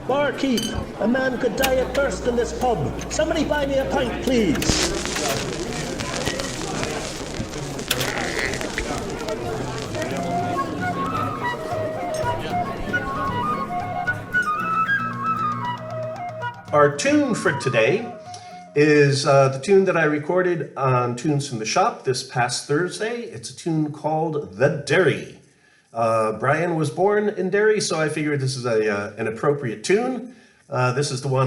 Barkeep, a man could die of thirst in this pub. Somebody buy me a pint, please. Our tune for today is the tune that I recorded on Tunes from the Shop this past Thursday. It's a tune called The Derry. Brian was born in Derry, so I figured this is an appropriate tune. This is the one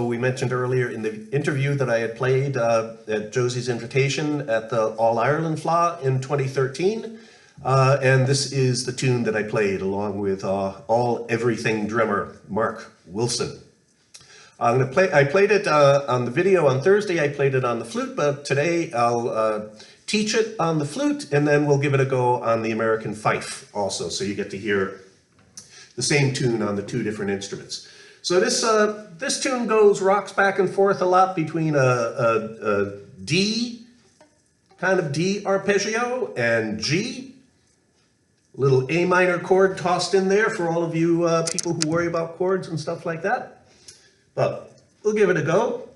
we mentioned earlier in the interview that I had played at Josie's invitation at the All Ireland Fleadh in 2013. And this is the tune that I played along with everything drummer Mark Wilson. I played it on the video on Thursday. I played it on the flute, but today I'll teach it on the flute, and then we'll give it a go on the American fife also, so you get to hear the same tune on the two different instruments. So this tune rocks back and forth a lot between a D, kind of D arpeggio, and G. Little A minor chord tossed in there for all of you people who worry about chords and stuff like that. But we'll give it a go.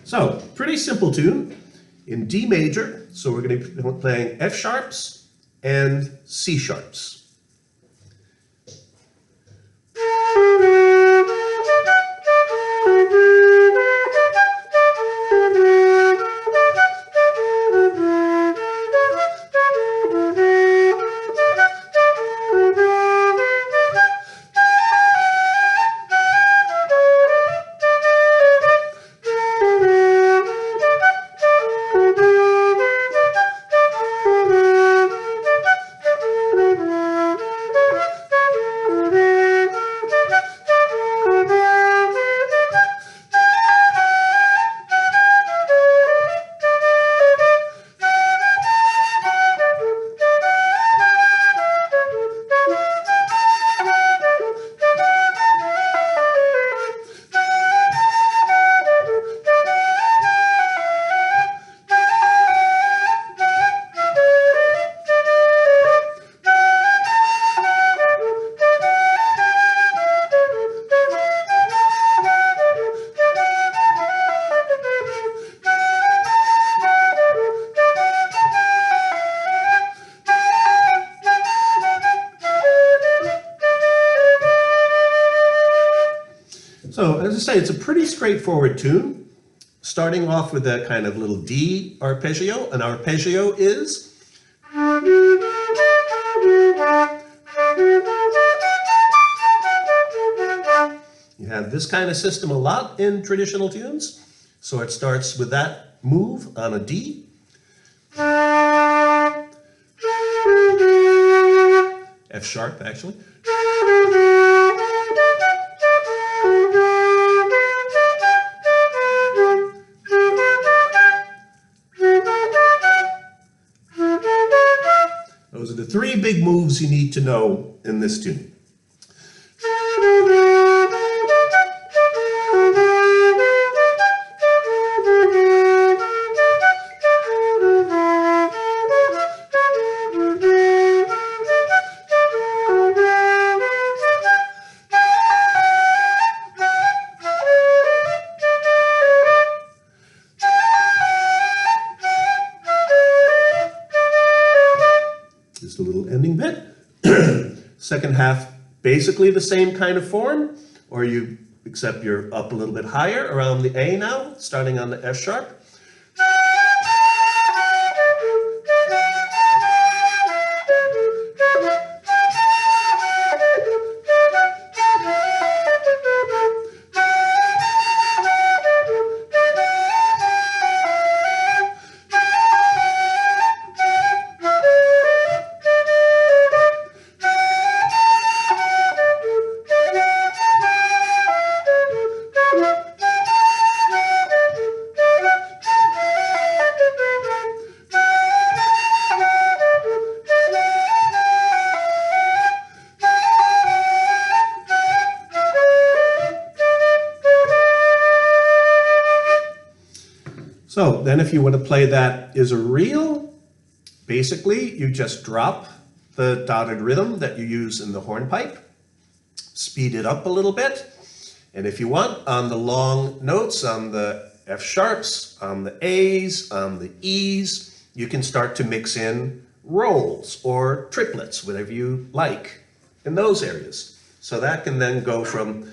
So, pretty simple tune in D major. So we're going to be playing F sharps and C sharps. So, as I say, it's a pretty straightforward tune, starting off with that kind of little D arpeggio. An arpeggio is... You have this kind of system a lot in traditional tunes. So it starts with that move on a D. F sharp, actually. Those are the three big moves you need to know in this tune. Just a little ending bit. Second half, basically the same kind of form, except you're up a little bit higher around the A now, starting on the F sharp. So then if you want to play that as a reel, basically you just drop the dotted rhythm that you use in the hornpipe, speed it up a little bit, and if you want, on the long notes, on the F sharps, on the A's, on the E's, you can start to mix in rolls or triplets, whatever you like in those areas. So that can then go from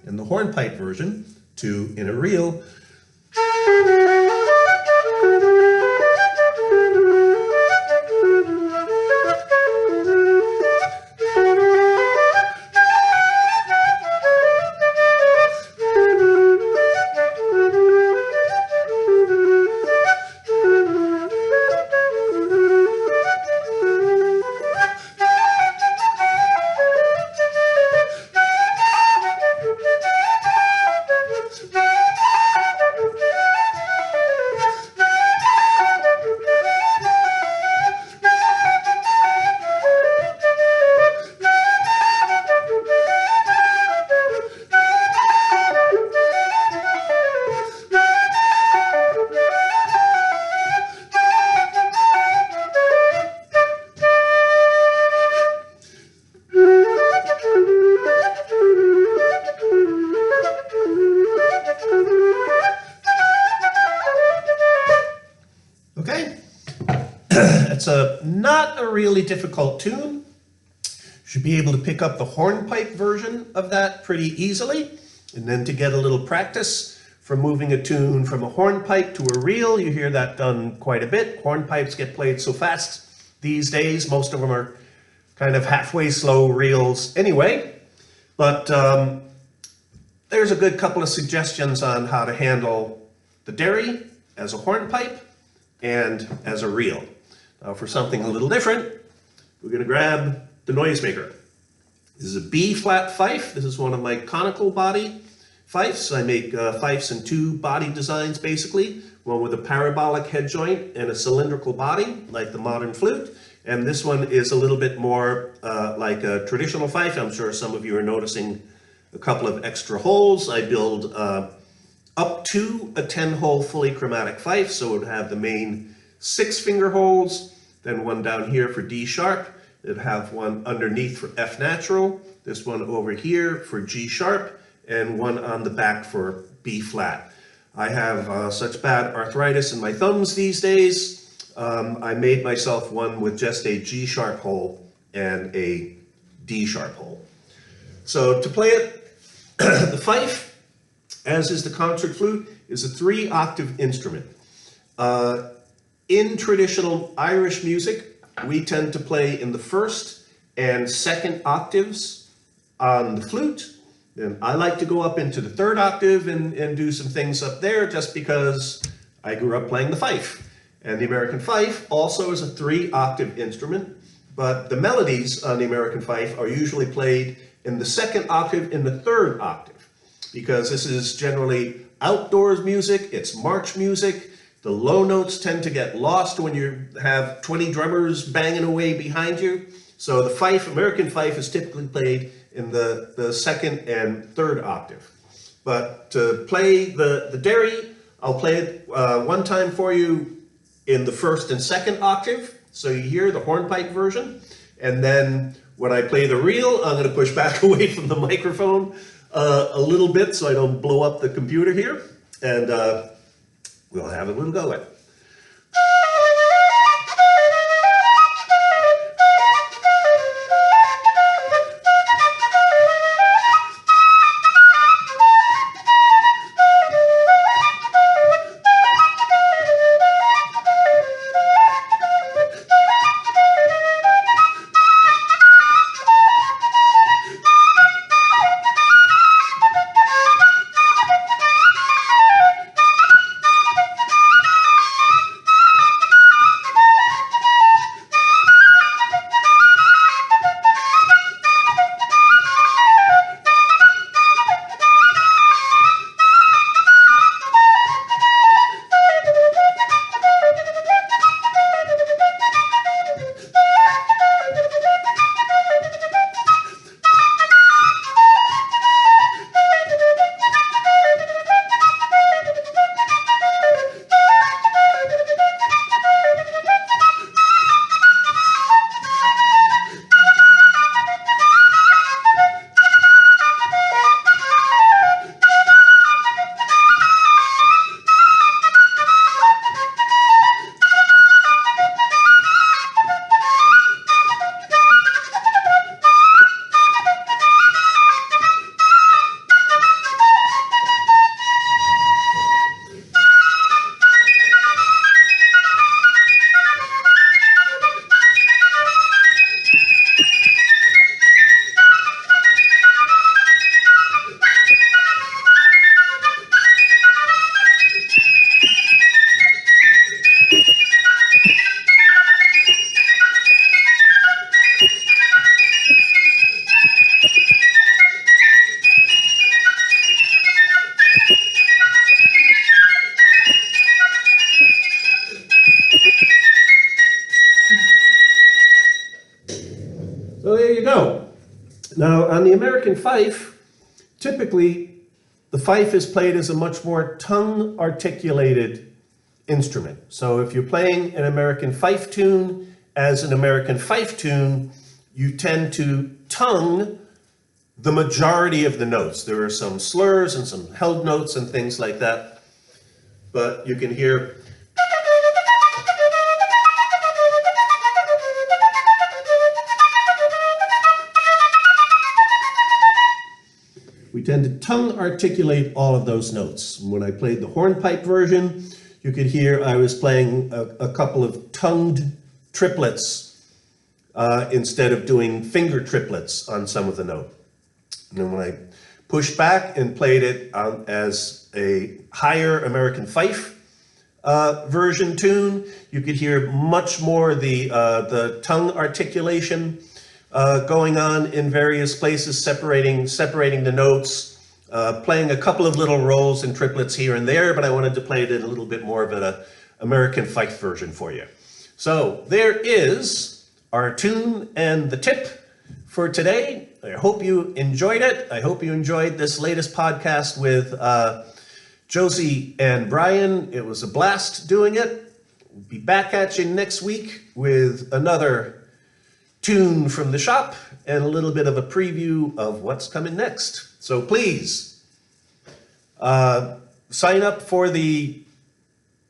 in the hornpipe version to, in a reel, It's not a really difficult tune. You should be able to pick up the hornpipe version of that pretty easily. And then to get a little practice from moving a tune from a hornpipe to a reel, you hear that done quite a bit. Hornpipes get played so fast these days. Most of them are kind of halfway slow reels anyway. But there's a good couple of suggestions on how to handle the Derry as a hornpipe and as a reel. Now for something a little different, we're going to grab the noisemaker. This is a B-flat fife. This is one of my conical body fifes. I make fifes in two body designs basically, one with a parabolic head joint and a cylindrical body like the modern flute. And this one is a little bit more like a traditional fife. I'm sure some of you are noticing a couple of extra holes. I build up to a 10-hole fully chromatic fife, so it would have the main 6-finger holes, then one down here for D sharp. It'd have one underneath for F natural, this one over here for G sharp, and one on the back for B flat. I have such bad arthritis in my thumbs these days. I made myself one with just a G sharp hole and a D sharp hole. So to play it, the fife, as is the concert flute, is a 3-octave instrument. In traditional Irish music, we tend to play in the 1st and 2nd octaves on the flute. And I like to go up into the 3rd octave and do some things up there just because I grew up playing the fife. And the American fife also is a 3-octave instrument, but the melodies on the American fife are usually played in the 2nd octave and the 3rd octave, because this is generally outdoors music, it's march music. The low notes tend to get lost when you have 20 drummers banging away behind you. So the fife, American fife, is typically played in the 2nd and 3rd octave. But to play the Derry, I'll play it one time for you in the 1st and 2nd octave, so you hear the hornpipe version. And then when I play the reel, I'm going to push back away from the microphone a little bit so I don't blow up the computer here. And we'll have a little go at it. Now, on the American fife, typically the fife is played as a much more tongue-articulated instrument. So if you're playing an American fife tune as an American fife tune, you tend to tongue the majority of the notes. There are some slurs and some held notes and things like that, but you can hear we tend to tongue articulate all of those notes. When I played the hornpipe version, you could hear I was playing a couple of tongued triplets instead of doing finger triplets on some of the note. And then when I pushed back and played it as a higher American fife version tune, you could hear much more the tongue articulation going on in various places, separating the notes, playing a couple of little rolls and triplets here and there, but I wanted to play it in a little bit more of an American fife version for you. So there is our tune and the tip for today. I hope you enjoyed it. I hope you enjoyed this latest podcast with Josie and Brian. It was a blast doing it. We'll be back at you next week with another tune from the shop and a little bit of a preview of what's coming next. So please sign up for the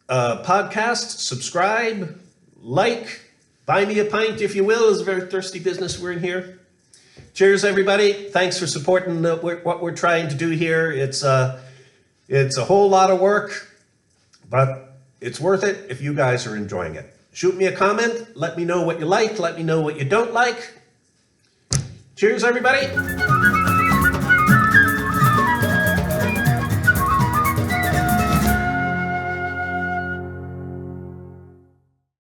podcast, subscribe, like, buy me a pint if you will. It's a very thirsty business we're in here. Cheers, everybody. Thanks for supporting what we're trying to do here. It's a whole lot of work, but it's worth it if you guys are enjoying it. Shoot me a comment. Let me know what you like. Let me know what you don't like. Cheers, everybody.